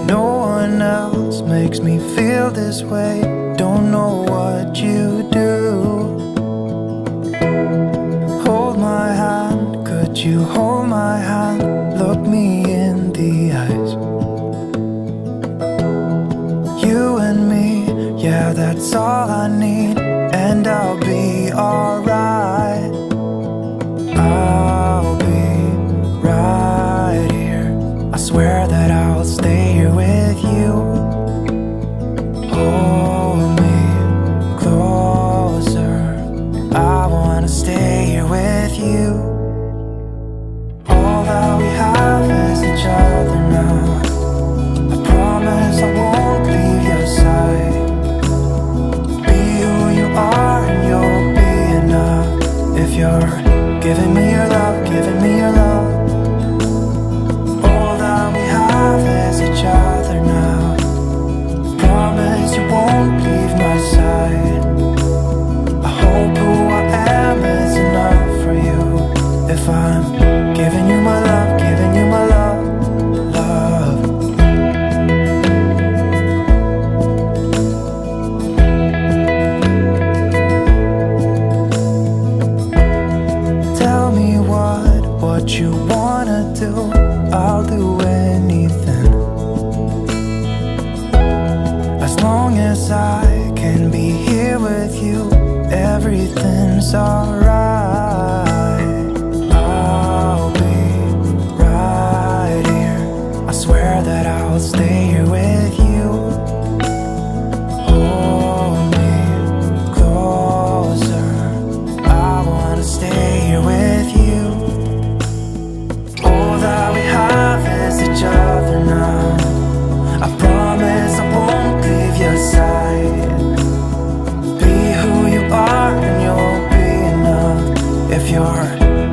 No one else makes me feel this way. Don't know what you do. Hold my hand, could you hold my hand? Look me in the eyes. You and me, yeah, that's all I need. And I'll be alright. I'll be right here. I swear that I'll stay here with you. Hold me closer. I wanna stay here with you. All that we have is each other now. I promise I won't leave your side. Be who you are and you'll be enough. If you're giving me your love, giving me your love. All that we have is each other now. Promise you won't leave my side. I hope who I am is enough for you. If I'm giving you my love, giving you my love, love. Tell me what you wanna do. I'll do anything. As long as I can be here with you, everything's alright. I'll be right here. I swear that I'll stay here with you. Hold me closer. I wanna stay here with you. All that we have is each other now. I promise I won't leave your side. Be who you are and you'll be enough. If you're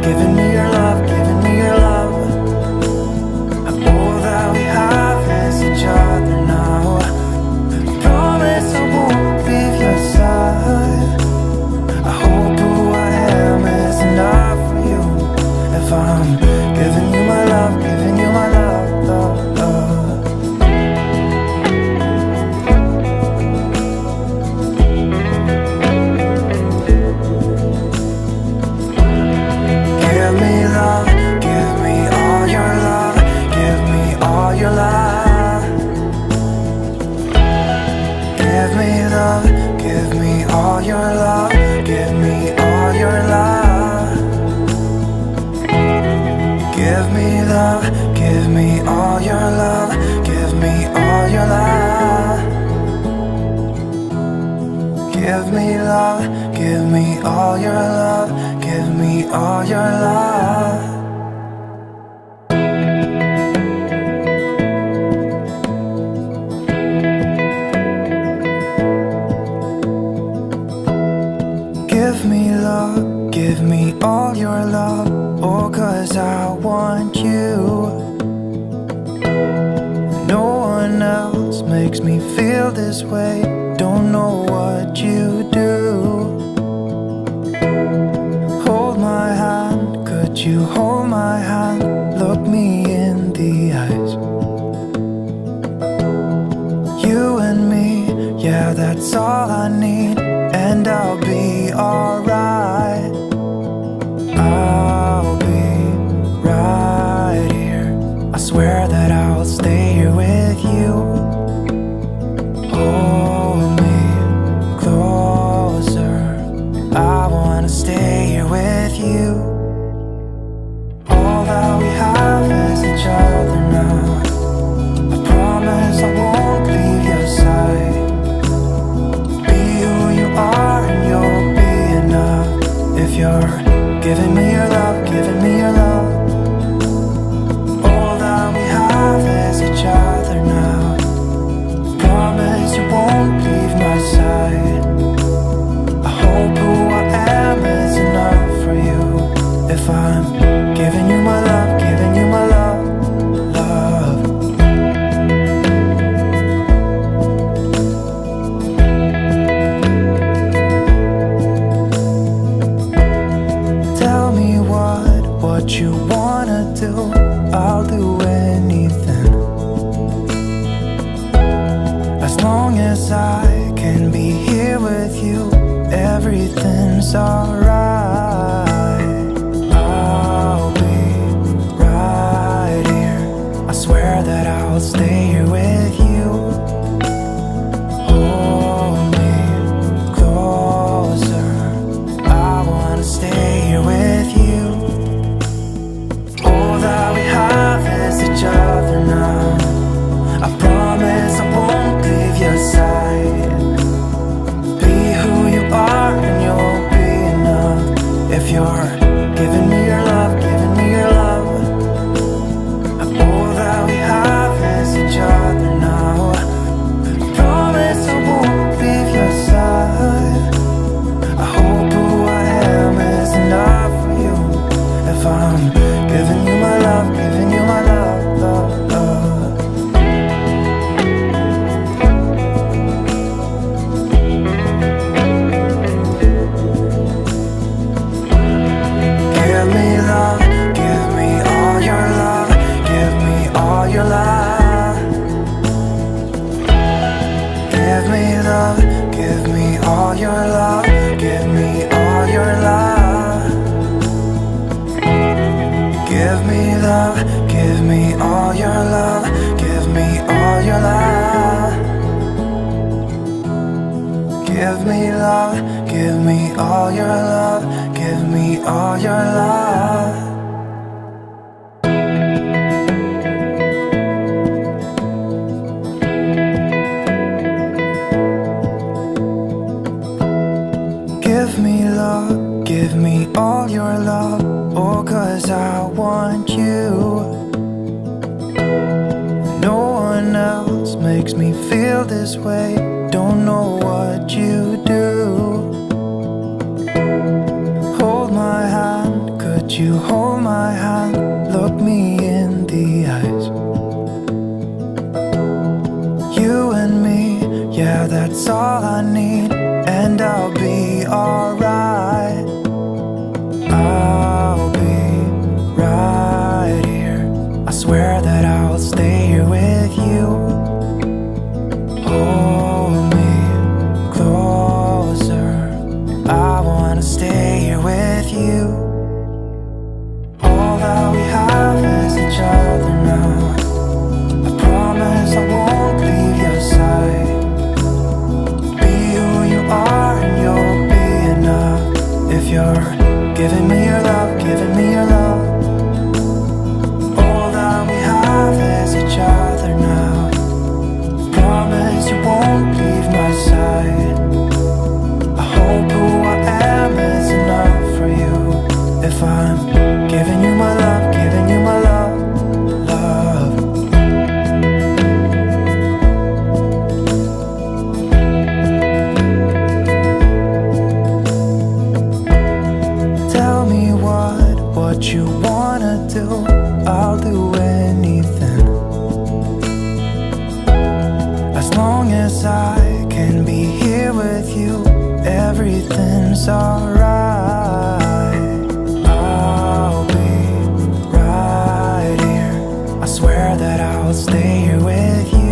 giving me your love, giving me your love. All that we have is each other now. I promise I won't leave your side. I hope who I am is enough for you. If I'm giving you my love, giving you my love, love, love. Give me love, give me all your love, give me all your love. Give me love, give me all your love, give me all your love. Give me love, give me all your love, give me all your love. Give me love, give me all your love, give me all your love. Give me love, give me all your love. Oh, 'cause I want you. No one else makes me feel this way. Don't know what you do. Hold my hand, could you hold my hand? Look me in the eyes. You and me, yeah, that's all I need. And I'll be alright. I'll be right here. I swear that I'll stay here with you. Oh, I'll do anything. As long as I can be here with you, everything's alright. I'll be right here. I swear that I'll stay here with you. Hold me closer. I wanna stay here with you. All that we have is each other now. I promise I won't leave your side. Be who you are and you'll be enough. If you're giving me your love, giving me your love. All that we have is each other now. I promise I won't leave your side. I hope who I am is enough for you. If I'm giving you my love, giving you my love, love, love. Give me love, give me all your love, give me all your love. Give me love, give me all your love, give me all your love. Give me love, give me all your love, give me all your love. Give me love, give me all your love, give me all your love. Give me love, give me all your love. Oh, 'cause I want you. No one else makes me feel this way. Don't know what you do. Hold my hand, could you hold my hand? Look me in the eyes. You and me, yeah, that's all I need. And I'll be alright. I'll be right here. I swear that I'll stay here with you. Hold me closer. I wanna stay here with you. All that we have is each other now. I promise I won't leave your side. Be who you are and you'll be enough. If you're giving me your love, giving me your love. All that we have is each other now. Promise you won't leave my side. I hope who I am is enough for you. If I'm giving you my love, giving you my love, love. Tell me what you wanna do. I'll do anything. As long as I can be here with you, everything's alright. I'll be right here. I swear that I'll stay here with you.